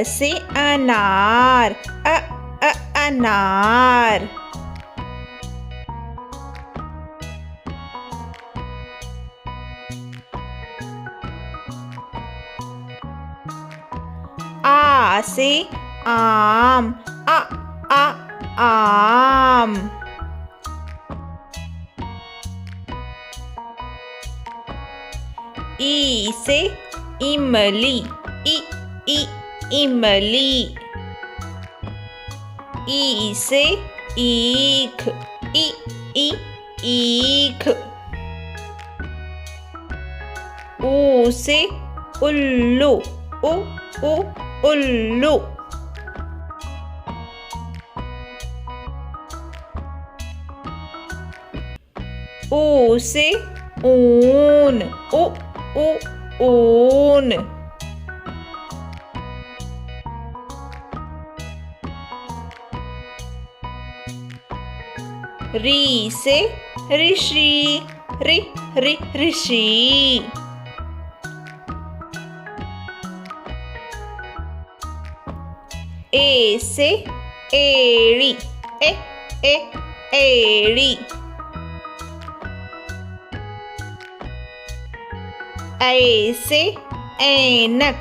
से अनार, अनार। आ से आम, आम। ई से इमली, इमली। ई से ईख, ईख। ऊ से उल्लू, उल्लू। ऊ से ऊन, ऊन। री से ऋषि, ऋषि। ए से एड़ी, एड़ी। ऐ से ऐनक,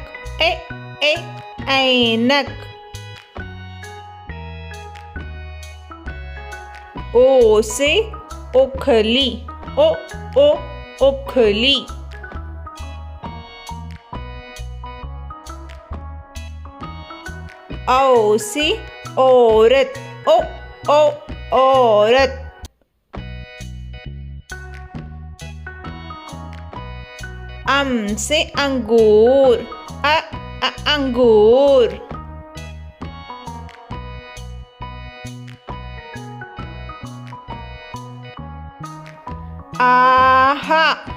ऐनक। ओ से ओखली, ओखली। औ से औरत, औरत। अम से अंगूर, अंगूर। आहा,